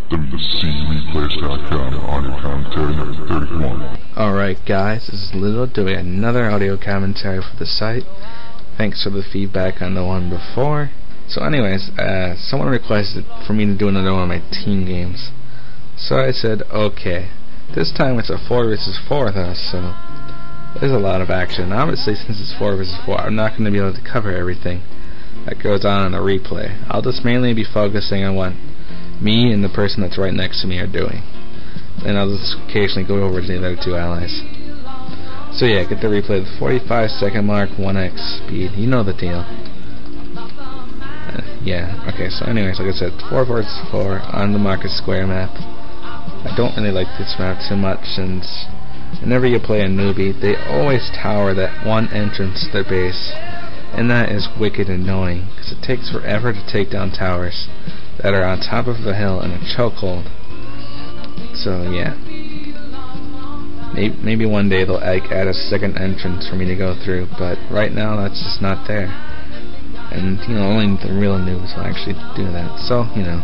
WCReplays.com audio commentary number 31. Alright guys, this is Lidow doing another audio commentary for the site. Thanks for the feedback on the one before. So anyways, someone requested for me to do another one of my team games. So I said, okay. This time it's a 4 versus 4 though, so there's a lot of action. Obviously, since it's 4 versus 4, I'm not going to be able to cover everything that goes on in the replay. I'll just mainly be focusing on what me and the person that's right next to me are doing. And I'll just occasionally go over to the other two allies. So yeah, get the replay at the 45-second mark, 1x speed. You know the deal. Yeah, okay, so anyways, like I said, 4 versus 4 on the Market Square map. I don't really like this map too much, since whenever you play a newbie, they always tower that one entrance to their base. And that is wicked annoying, because it takes forever to take down towers that are on top of the hill in a chokehold. So yeah, maybe one day they'll add a second entrance for me to go through, but right now that's just not there. And you know, only the real noobs will actually do that. So you know,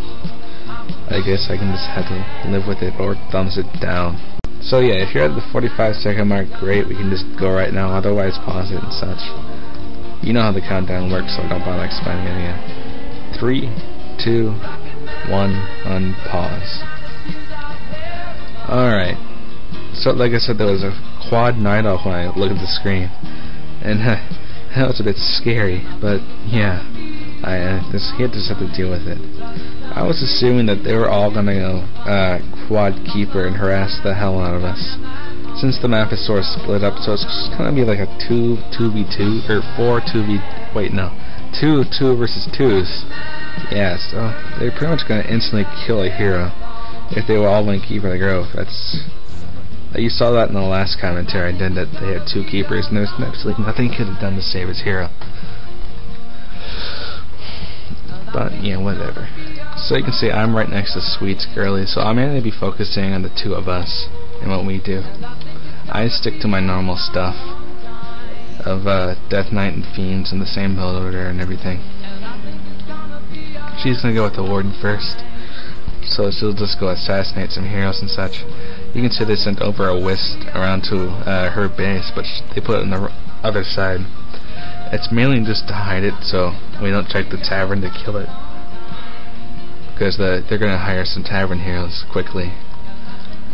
I guess I can just have to live with it or thumbs it down. So yeah, if you're at the 45-second mark, great, we can just go right now, otherwise pause it and such. You know how the countdown works, so I don't bother explaining it again. 3, 2, 1, unpause. Alright. So like I said, there was a quad night off when I looked at the screen. And that was a bit scary, but yeah, I just had to deal with it. I was assuming that they were all gonna go quad keeper and harass the hell out of us. Since the map is sort of split up, so it's gonna be like a 2v2 or 2 versus 2s. Yeah, so they're pretty much gonna instantly kill a hero if they were all one keeper the grove. You saw that in the last commentary I did, that they had 2 keepers and there's absolutely nothing he could have done to save his hero. But yeah, whatever. So you can see I'm right next to Sweets Girly, so I'm going to be focusing on the 2 of us and what we do. I stick to my normal stuff of Death Knight and Fiends in the same build order and everything. She's going to go with the Warden first, so she'll just go assassinate some heroes and such. You can see they sent over a wisp around to her base, but they put it on the other side. It's mainly just to hide it, so we don't check the tavern to kill it, because they're going to hire some tavern heroes quickly.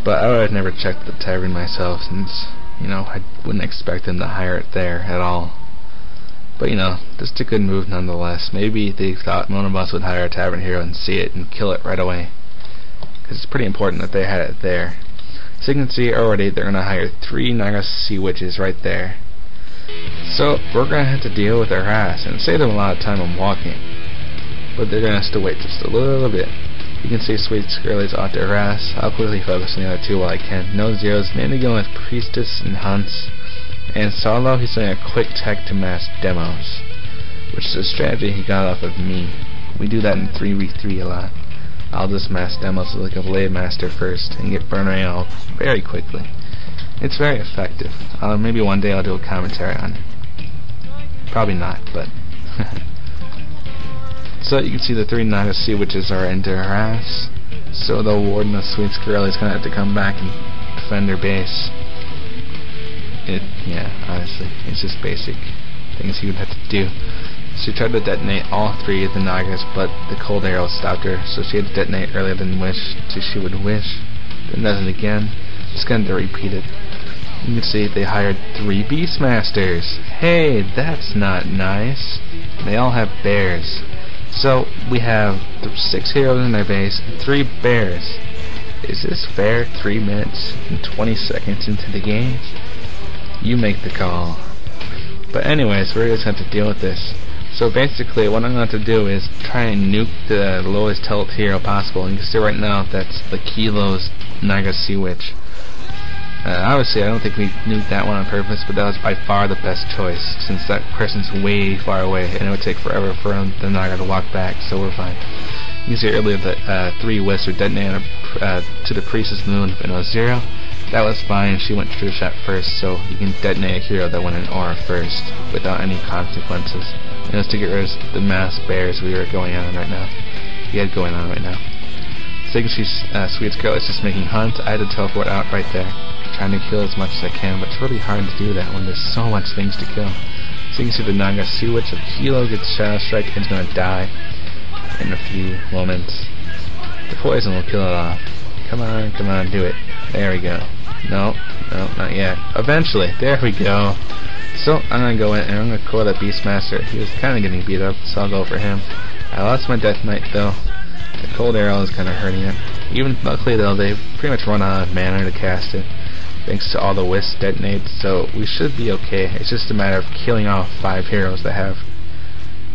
But I would have never checked the tavern myself, since, you know, I wouldn't expect them to hire it there at all. But you know, just a good move nonetheless. Maybe they thought one of us would hire a tavern hero and see it and kill it right away, because it's pretty important that they had it there. So you can see already they're going to hire 3 nagas sea witches right there. So we're going to have to deal with their harass and save them a lot of time on walking. But they're going to have to wait just a little bit. You can see Sweet Girly's out to harass. I'll quickly focus on the other 2 while I can. No zeros, mainly going with Priestess and Hunts. And Solo, he's doing a quick tech to mass demos, which is a strategy he got off of me. We do that in 3v3 a lot. I'll just mass demos like a Blade Master first and get burn rail very quickly. It's very effective. Maybe one day I'll do a commentary on it. Probably not, but so you can see the 3 nagas sea witches are into harass. So the Warden of Sweet Girly is gonna have to come back and defend her base. Yeah, honestly, it's just basic things he would have to do. She tried to detonate all 3 of the nagas, but the cold arrow stopped her, so she had to detonate earlier than she would wish. Then does it again. Just going to repeat it. You can see they hired 3 beastmasters. Hey, that's not nice. They all have bears. So we have 6 heroes in their base and 3 bears. Is this fair? 3 minutes and 20 seconds into the game? You make the call. But anyways, we're just going to have to deal with this. So basically what I'm going to do is try and nuke the lowest health hero possible. And you can see right now that's the Kilo's Naga Sea Witch. Obviously I don't think we nuked that one on purpose, but that was by far the best choice, since that person's way far away and it would take forever for the Naga to walk back, so we're fine. You can see earlier that 3 wisps were detonated to the Priestess Moon in a 0. That was fine, she went True Shot first, so you can detonate a hero that went in aura first without any consequences. And that's to get rid of the mass bears we had going on right now. So you can see Sweet's girl is just making hunt. I had to teleport out right there, trying to kill as much as I can, but it's really hard to do that when there's so much things to kill. So you can see the naga switch of Kilo gets Shadow Strike and is going to die in a few moments. The poison will kill it off. Come on, do it. There we go. No, not yet. Eventually, there we go. So I'm going to go in and I'm going to call that Beastmaster. He was kind of getting beat up, so I'll go for him. I lost my Death Knight though. The cold arrow is kind of hurting it. Even luckily though, they pretty much run out of mana to cast it, thanks to all the wisp detonates, so we should be okay. It's just a matter of killing off 5 heroes that have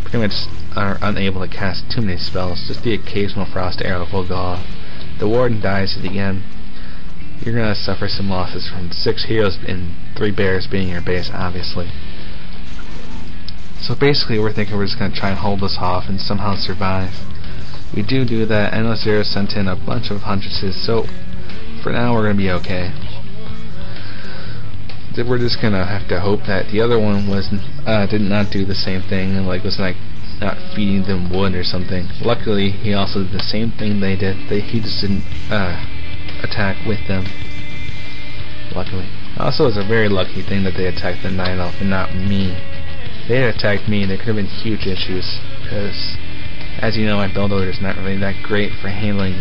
pretty much are unable to cast too many spells. Just the occasional frost arrow will go off. The warden dies at the end. You're gonna suffer some losses from 6 heroes and 3 bears being your base, obviously. So basically we're thinking we're just gonna try and hold this off and somehow survive. We do that. I know Zero sent in a bunch of huntresses, so for now we're gonna be okay. We're just gonna have to hope that the other one was did not do the same thing and was not feeding them wood or something. Luckily, he also did the same thing they did. He just didn't attack with them. Luckily. Also, it's a very lucky thing that they attacked the Night Elf and not me. If they had attacked me, there could have been huge issues, because as you know, my build order is not really that great for handling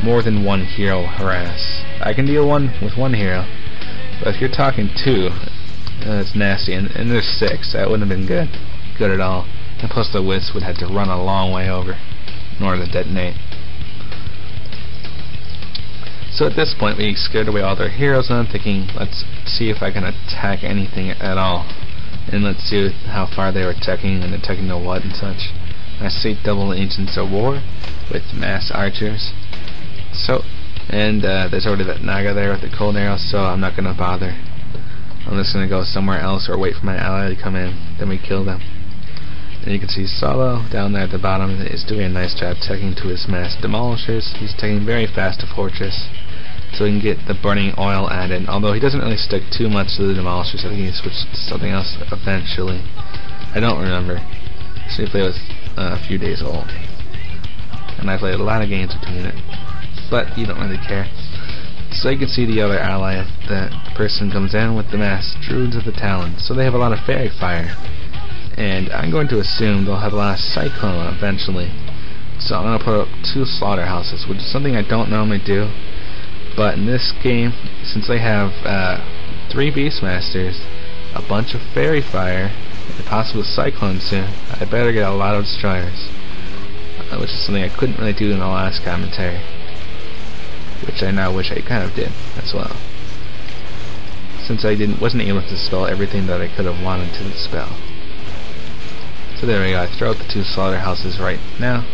more than one hero harass. I can deal with one hero, but if you're talking 2, it's nasty, and there's 6, that wouldn't have been good at all. And plus the wisp would have to run a long way over in order to detonate. So at this point we scared away all their heroes, and I'm thinking, let's see if I can attack anything at all. And let's see how far they were attacking and attacking the what and such. I see double agents of war with mass archers. So, and there's already that naga there with the cold arrow, so I'm not going to bother. I'm just going to go somewhere else or wait for my ally to come in, then we kill them. And you can see Solo down there at the bottom is doing a nice job taking to his mass demolishers. He's taking very fast to Fortress, so he can get the burning oil added, although he doesn't really stick too much to the demolishers. I think he switched to something else eventually. I don't remember. So he played with a few days old, and I played a lot of games between it, but you don't really care. So you can see the other ally, that person comes in with the mass Druids of the Talon, so they have a lot of fairy fire, and I'm going to assume they'll have a lot of Cyclone eventually. So I'm going to put up 2 slaughterhouses, which is something I don't normally do, but in this game, since they have 3 Beastmasters, a bunch of fairy fire, and possibly Cyclone soon, I better get a lot of destroyers, which is something I couldn't really do in the last commentary, which I now wish I kind of did as well, since I wasn't able to spell everything that I could have wanted to spell. So there we go. I throw out the 2 slaughterhouses right now.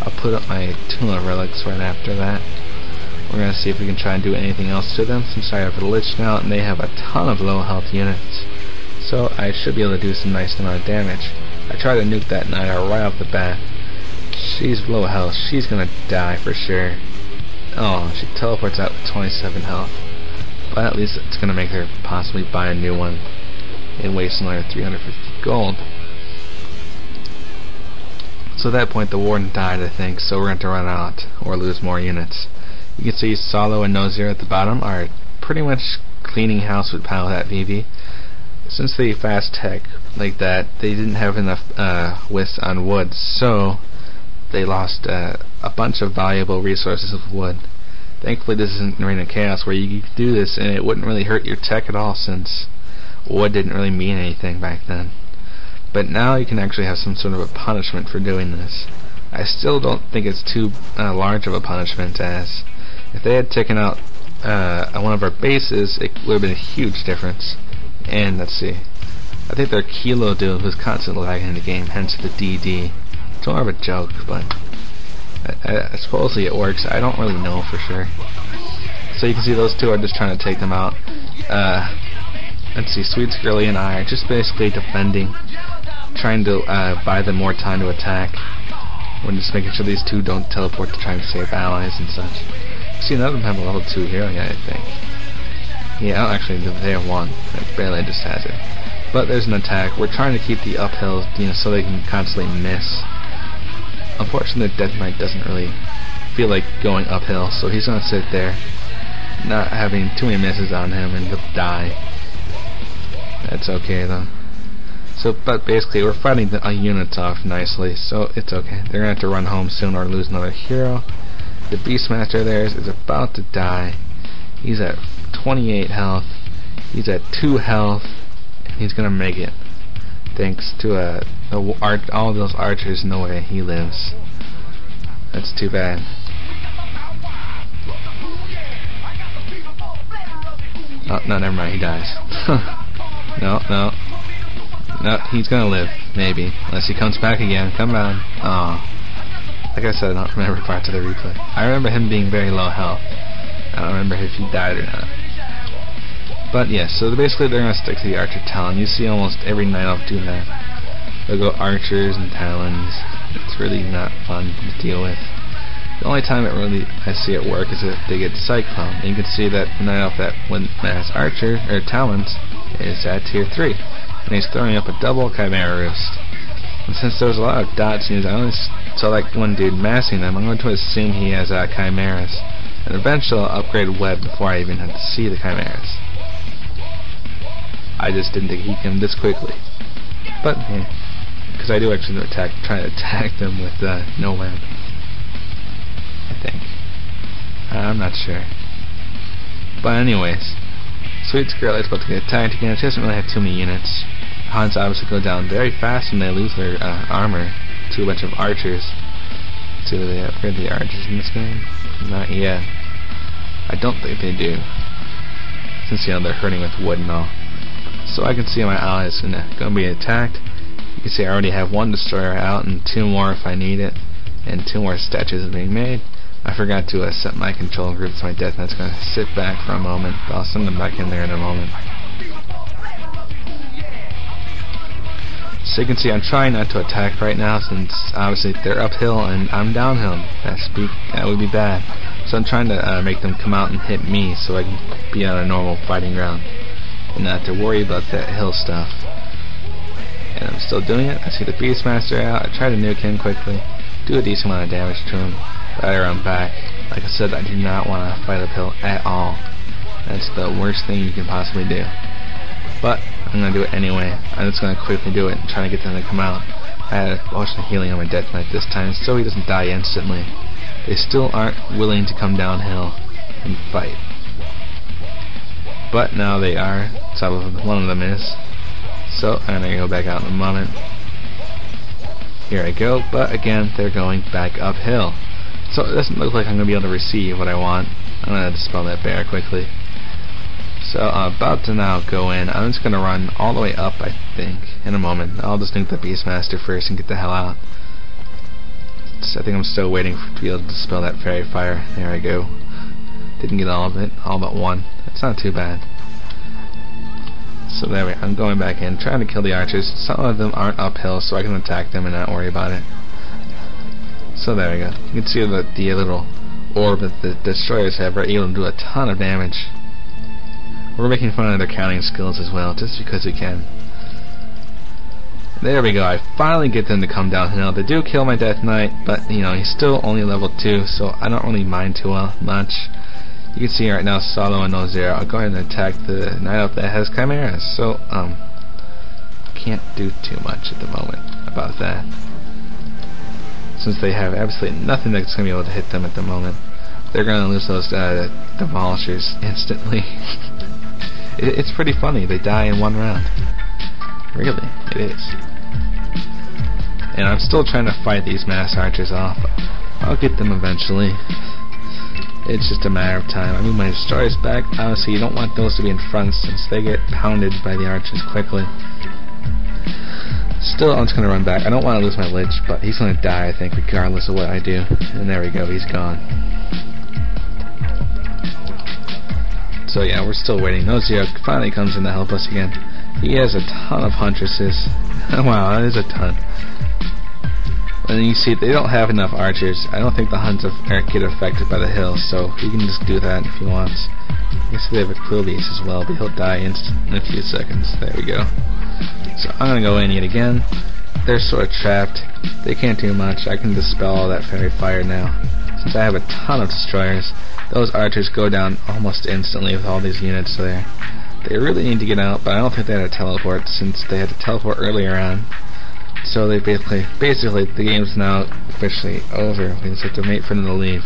I'll put up my Tuna relics right after that. We're gonna see if we can try and do anything else to them, since I have a Lich now and they have a ton of low health units. So I should be able to do some nice amount of damage. I tried to nuke that Naga right off the bat. She's low health. She's gonna die for sure. Oh, she teleports out with 27 health. But at least it's gonna make her possibly buy a new one and waste another 350 gold. So at that point the warden died, I think, so we're going to run out or lose more units. You can see Solo and Nozir at the bottom are pretty much cleaning house with Pow.Vivi. Since they fast tech like that, they didn't have enough wisp on wood, so they lost a bunch of valuable resources of wood. Thankfully this isn't Arena Chaos where you could do this and it wouldn't really hurt your tech at all, since wood didn't really mean anything back then. But now you can actually have some sort of a punishment for doing this. I still don't think it's too large of a punishment, as if they had taken out one of our bases, it would have been a huge difference. And let's see, I think their Kilo dude was constantly lagging in the game, hence the DD. It's more of a joke, but supposedly it works. I don't really know for sure. So you can see those 2 are just trying to take them out. Let's see, Sweets Girly and I are just basically defending, trying to buy them more time to attack. We're just making sure these 2 don't teleport to try and save allies and such. See, none of them have a level 2 hero yet, I think. Yeah, actually, they have 1. Barely just has it. But there's an attack. We're trying to keep the uphills, so they can constantly miss. Unfortunately, the Death Knight doesn't really feel like going uphill, so he's gonna sit there, not having too many misses on him, and he'll die. That's okay though. So, but basically we're fighting the units off nicely, so it's okay. They're gonna have to run home soon or lose another hero. The Beastmaster there is about to die. He's at 28 health. He's at 2 health. He's gonna make it, thanks to all those archers in the way he lives. That's too bad. Oh, no, never mind, he dies. No, he's gonna live, maybe. Unless he comes back again. Come on. Oh. Like I said, I don't remember parts of the replay. I remember him being very low health. I don't remember if he died or not. But yes, so basically they're gonna stick to the Archer Talon. You see almost every night I'll do that. They'll go Archers and Talons. It's really not fun to deal with. The only time I see it work is if they get Cyclone. And you can see that the night off that one mass Archer or Talons is at tier 3, and he's throwing up a double Chimera Roost. And since there's a lot of dots used, I only saw like one dude massing them. I'm going to assume he has Chimeras, and eventually I'll upgrade Web before I even have to see the Chimeras. I just didn't think he came this quickly, but yeah, because I do actually try to attack them with no Web. I think. I'm not sure. But anyways, Sweet Scarlet's about to get attacked again. She doesn't really have too many units. Huns obviously go down very fast and they lose their armor to a bunch of archers. Do they upgrade the archers in this game? Not yet. I don't think they do, since they're hurting with wood and all. So I can see my allies going to be attacked. You can see I already have 1 destroyer out and 2 more if I need it, and 2 more statues are being made. I forgot to set my control group, so my death knight's going to sit back for a moment, but I'll send them back in there in a moment. So you can see I'm trying not to attack right now, since obviously they're uphill and I'm downhill. That would be bad. So I'm trying to make them come out and hit me so I can be on a normal fighting ground and not have to worry about that hill stuff. And I'm still doing it. I see the Beastmaster out. I try to nuke him quickly, do a decent amount of damage to him, but I run back. Like I said, I do not want to fight uphill at all. That's the worst thing you can possibly do. But I'm going to do it anyway. I'm just going to quickly do it and try to get them to come out. I had a bunch of healing on my death knight this time, so he doesn't die instantly. They still aren't willing to come downhill and fight. But now they are. Some of them, one of them is. So I'm going to go back out in a moment. Here I go, but again, they're going back uphill. So it doesn't look like I'm going to be able to receive what I want. I'm going to dispel that bear quickly. So I'm about to now go in. I'm just going to run all the way up, I think, in a moment. I'll just nuke the Beastmaster first and get the hell out. So I think I'm still waiting to be able to dispel that fairy fire. There I go. Didn't get all of it, all but one. That's not too bad. So there we go. I'm going back in, trying to kill the archers. Some of them aren't uphill, so I can attack them and not worry about it. So there we go. You can see that the little orb that the destroyers have are able to do a ton of damage. We're making fun of their counting skills as well, just because we can. There we go. I finally get them to come downhill. They do kill my Death Knight, but you know, he's still only level 2, so I don't really mind too much. You can see right now Solo and No0 are going to attack the Knight Elf that has Chimeras, so can't do too much at the moment about that, since they have absolutely nothing that's going to be able to hit them at the moment. They're going to lose those demolishers instantly. It's pretty funny. They die in 1 round. Really, it is. And I'm still trying to fight these mass archers off. I'll get them eventually. It's just a matter of time. I move my destroyers back. Obviously, you don't want those to be in front, since they get pounded by the archers quickly. Still, I'm just going to run back. I don't want to lose my Lich, but he's going to die, I think, regardless of what I do. And there we go, he's gone. So yeah, we're still waiting. No0 finally comes in to help us again. He has a ton of Huntresses. Wow, that is a ton. And you see, they don't have enough archers. I don't think the Huns get affected by the hill, so he can just do that if he wants. I guess they have a Quillies as well, but he'll die in a few seconds. There we go. So I'm going to go in yet again. They're sort of trapped. They can't do much. I can dispel all that fairy fire now. since I have a ton of destroyers, those archers go down almost instantly with all these units there. They really need to get out, but I don't think they had a teleport since they had to teleport earlier on. So they basically the game's now officially over. We just have to wait for them to leave.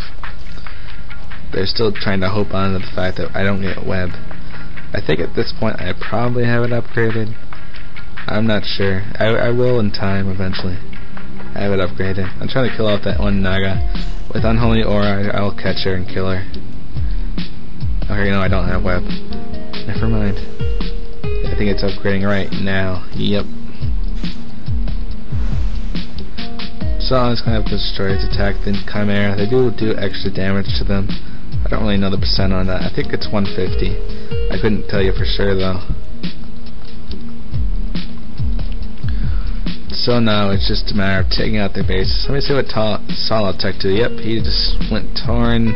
They're still trying to hope on to the fact that I don't get web. I think at this point I probably have it upgraded. I'm not sure. I will in time eventually. I have it upgraded. I'm trying to kill off that one naga. With Unholy Aura, I'll catch her and kill her. Okay, no, I don't have web. Never mind. I think it's upgrading right now. Yep. So I'm just gonna have destroyers attack the Chimera. They do extra damage to them. I don't really know the percent on that. I think it's 150. I couldn't tell you for sure though. So now it's just a matter of taking out their bases. Let me see what Solid Tech do. Yep, he just went Torn,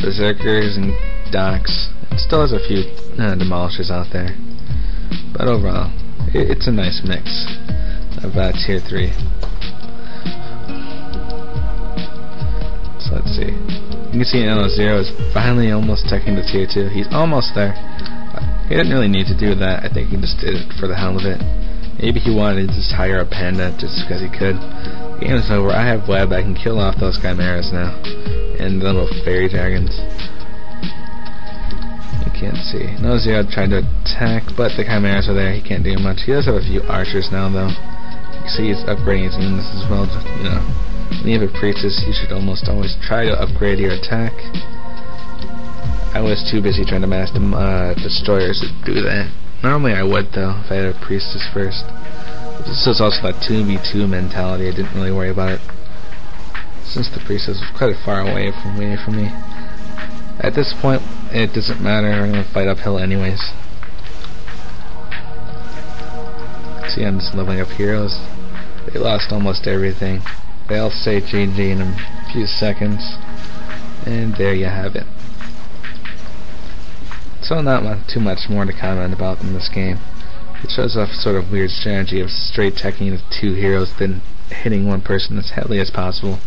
Berserkers, and Docks. It still has a few Demolishers out there. But overall, it's a nice mix of Tier 3. So let's see. You can see Zero is finally almost teching to Tier 2. He's almost there. He didn't really need to do that. I think he just did it for the hell of it. Maybe he wanted to just hire a panda just because he could. The game is over. I have web. I can kill off those chimeras now. And the little fairy dragons. You can't see. Zero tried to attack, but the chimeras are there. He can't do much. He does have a few archers now, though. You can see he's upgrading his units as well. You know, when you have a priestess, you should almost always try to upgrade your attack. I was too busy trying to master destroyers to do that. Normally I would though, if I had a priestess first. This is also that 2v2 mentality, I didn't really worry about it. Since the priestess was quite far away from me. At this point, it doesn't matter, I'm going to fight uphill anyways. See, I'm just leveling up heroes. They lost almost everything. They'll say GG in a few seconds. And there you have it. So not too much more to comment about in this game. It shows off sort of weird strategy of straight teching with 2 heroes then hitting one person as heavily as possible.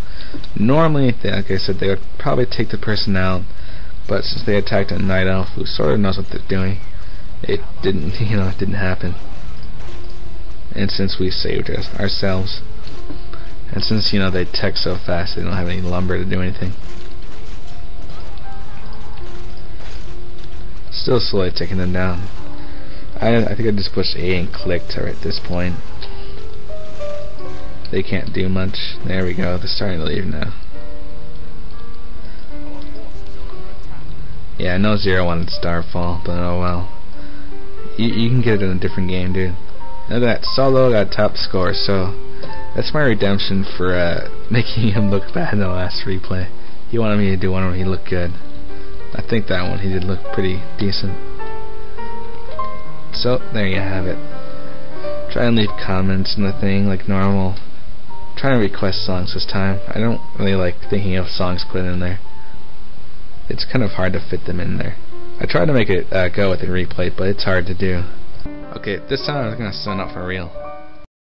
Normally, like I said, they would probably take the person out, but since they attacked a night elf who sort of knows what they're doing, it didn't, it didn't happen. And since we saved ourselves, and since they tech so fast, they don't have any lumber to do anything. Still slowly taking them down. I think I just pushed A and clicked her at this point. They can't do much. There we go. They're starting to leave now. Yeah, I know Zero wanted Starfall, but oh well. You can get it in a different game, dude. Look at that. Solo got top score, so that's my redemption for making him look bad in the last replay. He wanted me to do one where he looked good. I think that one he did look pretty decent. So there you have it. Try and leave comments in the thing like normal. Try and request songs this time. I don't really like thinking of songs put in there. It's kind of hard to fit them in there. I tried to make it go with the replay, but it's hard to do. Okay, this time I was gonna sign up for real.